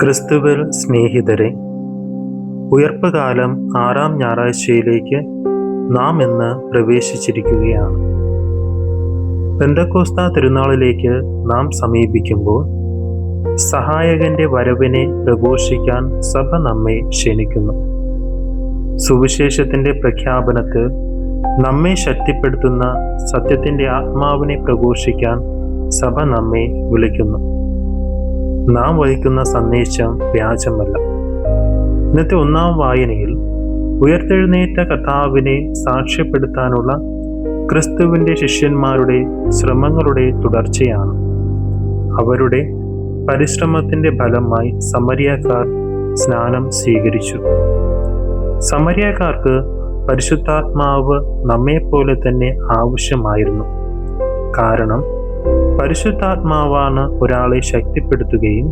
ക്രിസ്തുവിൽ സ്നേഹിതരെ, ഉയർപ്പുകാലം 6-ാം ഞായറാഴ്ചയിലേക്ക് നാം ഇന്ന് പ്രവേശിച്ചിരിക്കുകയാണ്. പെന്തക്കോസ്താ തിരുനാളിലേക്ക് നാം സമീപിക്കുമ്പോൾ സഹായകന്റെ വരവിനെ പ്രഘോഷിക്കാൻ സഭ നമ്മെ ക്ഷണിക്കുന്നു. സുവിശേഷത്തിന്റെ പ്രഖ്യാപനത്തിൽ നമ്മെ ശക്തിപ്പെടുത്തുന്ന സത്യത്തിന്റെ ആത്മാവിനെ പ്രഘോഷിക്കാൻ സഭ നമ്മെ വിളിക്കുന്നു. നാം വഹിക്കുന്ന സന്ദേശം വ്യാജമല്ല. ഇന്നത്തെ 1-ാം വായനയിൽ ഉയർത്തെഴുന്നേറ്റ കർത്താവിനെ സാക്ഷ്യപ്പെടുത്താനുള്ള ക്രിസ്തുവിൻ്റെ ശിഷ്യന്മാരുടെ ശ്രമങ്ങളുടെ തുടർച്ചയാണ്. അവരുടെ പരിശ്രമത്തിൻ്റെ ഫലമായി സമരിയക്കാർ സ്നാനം സ്വീകരിച്ചു. സമരിയക്കാർക്ക് പരിശുദ്ധാത്മാവ് നമ്മെപ്പോലെ തന്നെ ആവശ്യമായിരുന്നു. കാരണം പരിശുദ്ധാത്മാവാണ് ഒരാളെ ശക്തിപ്പെടുത്തുകയും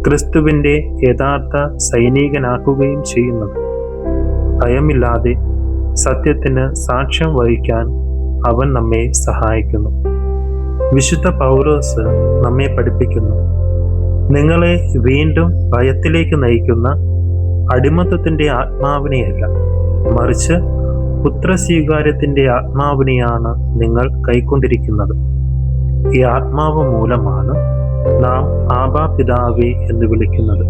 ക്രിസ്തുവിൻ്റെ യഥാർത്ഥ സൈനികനാക്കുകയും ചെയ്യുന്നത്. ഭയമില്ലാതെ സത്യത്തിന് സാക്ഷ്യം വഹിക്കാൻ അവൻ നമ്മെ സഹായിക്കുന്നു. വിശുദ്ധ പൗലോസ് നമ്മെ പഠിപ്പിക്കുന്നു, നിങ്ങളെ വീണ്ടും ഭയത്തിലേക്ക് നയിക്കുന്ന അടിമത്തത്തിൻ്റെ ആത്മാവിനെയല്ല, മറിച്ച് പുത്രസ്വീകാര്യത്തിൻ്റെ ആത്മാവിനെയാണ് നിങ്ങൾ കൈക്കൊണ്ടിരിക്കുന്നത്. ഈ ആത്മാവ് മൂലമാണ് നാം ആബാ പിതാവേ എന്ന് വിളിക്കുന്നത്.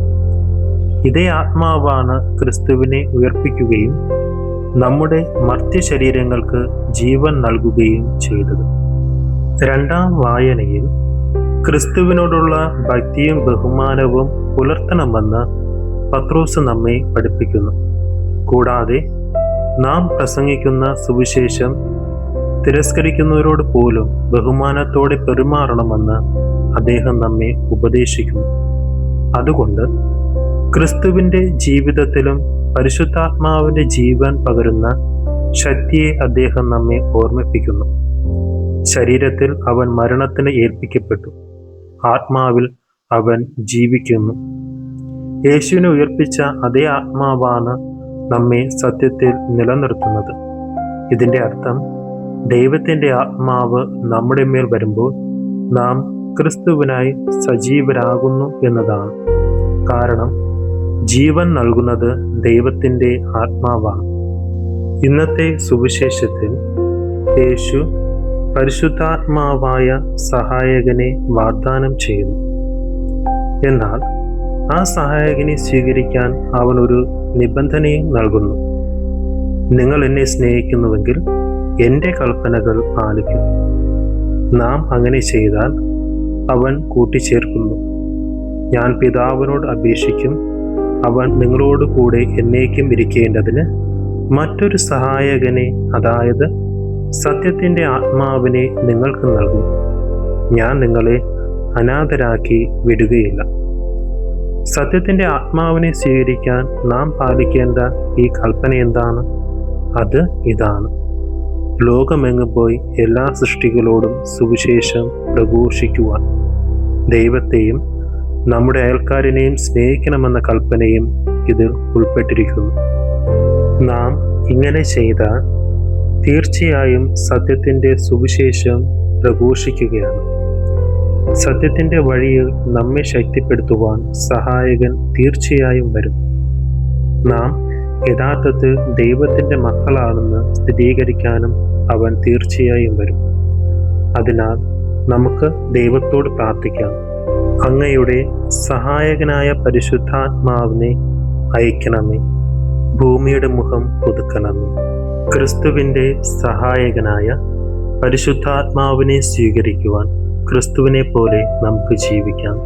ഇതേ ആത്മാവാണ് ക്രിസ്തുവിനെ ഉയർപ്പിക്കുകയും നമ്മുടെ മർത്യ ശരീരങ്ങൾക്ക് ജീവൻ നൽകുകയും ചെയ്തത്. 2-ാം വായനയിൽ ക്രിസ്തുവിനോടുള്ള ഭക്തിയും ബഹുമാനവും പുലർത്തണമെന്ന് പത്രോസ് നമ്മെ പഠിപ്പിക്കുന്നു. കൂടാതെ നാം പ്രസംഗിക്കുന്ന സുവിശേഷം തിരസ്കരിക്കുന്നവരോട് പോലും ബഹുമാനത്തോടെ പെരുമാറണമെന്ന് അദ്ദേഹം നമ്മെ ഉപദേശിക്കുന്നു. അതുകൊണ്ട് ക്രിസ്തുവിൻ്റെ ജീവിതത്തിലും പരിശുദ്ധാത്മാവിൻ്റെ ജീവൻ പകരുന്ന ശക്തിയെ അദ്ദേഹം നമ്മെ ഓർമ്മിപ്പിക്കുന്നു. ശരീരത്തിൽ അവൻ മരണത്തിന് ഏൽപ്പിക്കപ്പെട്ടു, ആത്മാവിൽ അവൻ ജീവിക്കുന്നു. യേശുവിനെ ഉയർപ്പിച്ച അതേ ആത്മാവാണ് നമ്മെ സത്യത്തിൽ നിലനിർത്തുന്നത്. ഇതിൻ്റെ അർത്ഥം ദൈവത്തിൻ്റെ ആത്മാവ് നമ്മുടെ മേൽ വരുമ്പോൾ നാം ക്രിസ്തുവിനായി സജീവരാകുന്നു എന്നതാണ്. കാരണം ജീവൻ നൽകുന്നത് ദൈവത്തിൻ്റെ ആത്മാവാണ്. ഇന്നത്തെ സുവിശേഷത്തിൽ യേശു പരിശുദ്ധാത്മാവായ സഹായകനെ വാഗ്ദാനം ചെയ്യുന്നു. എന്നാൽ ആ സഹായകനെ സ്വീകരിക്കാൻ അവൻ ഒരു നിബന്ധനയും നൽകുന്നു. നിങ്ങൾ എന്നെ സ്നേഹിക്കുന്നുവെങ്കിൽ എൻ്റെ കൽപ്പനകൾ പാലിക്കും. നാം അങ്ങനെ ചെയ്താൽ അവൻ കൂട്ടിച്ചേർക്കുന്നു, ഞാൻ പിതാവിനോട് അപേക്ഷിക്കും, അവൻ നിങ്ങളോട് കൂടെ എന്നേക്കും ഇരിക്കേണ്ടതിന് മറ്റൊരു സഹായകനെ, അതായത് സത്യത്തിൻ്റെ ആത്മാവിനെ നിങ്ങൾക്ക് നൽകും. ഞാൻ നിങ്ങളെ അനാഥരാക്കി വിടുകയില്ല. സത്യത്തിൻ്റെ ആത്മാവിനെ സ്വീകരിക്കാൻ നാം പാലിക്കേണ്ട ഈ കൽപ്പന എന്താണ്? അത് ഇതാണ്: ലോകമെങ്ങും പോയി എല്ലാ സൃഷ്ടികളോടും സുവിശേഷം പ്രഘോഷിക്കുവാൻ. ദൈവത്തെയും നമ്മുടെ അയൽക്കാരനെയും സ്നേഹിക്കണമെന്ന കൽപ്പനയും ഇതിൽ ഉൾപ്പെട്ടിരിക്കുന്നു. നാം ഇങ്ങനെ ചെയ്താൽ തീർച്ചയായും സത്യത്തിൻ്റെ സുവിശേഷം പ്രഘോഷിക്കുകയാണ്. സത്യത്തിൻ്റെ വഴിയിൽ നമ്മെ ശക്തിപ്പെടുത്തുവാൻ സഹായകൻ തീർച്ചയായും വരും. നാം യഥാർത്ഥത്തിൽ ദൈവത്തിൻ്റെ മക്കളാണെന്ന് സ്ഥിരീകരിക്കാനും അവൻ തീർച്ചയായും വരും. അതിനാൽ നമുക്ക് ദൈവത്തോട് പ്രാർത്ഥിക്കാം, അങ്ങയുടെ സഹായകനായ പരിശുദ്ധാത്മാവിനെ അയക്കണമേ, ഭൂമിയുടെ മുഖം പുതുക്കണമേ. ക്രിസ്തുവിൻ്റെ സഹായകനായ പരിശുദ്ധാത്മാവിനെ സ്വീകരിക്കുവാൻ ക്രിസ്തുവിനെ പോലെ നമുക്ക് ജീവിക്കാം.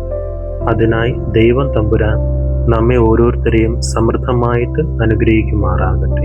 അതിനായി ദൈവം തമ്പുരാൻ നമ്മെ ഓരോരുത്തരെയും സമൃദ്ധമായിട്ട് അനുഗ്രഹിക്കുമാറാകട്ടെ.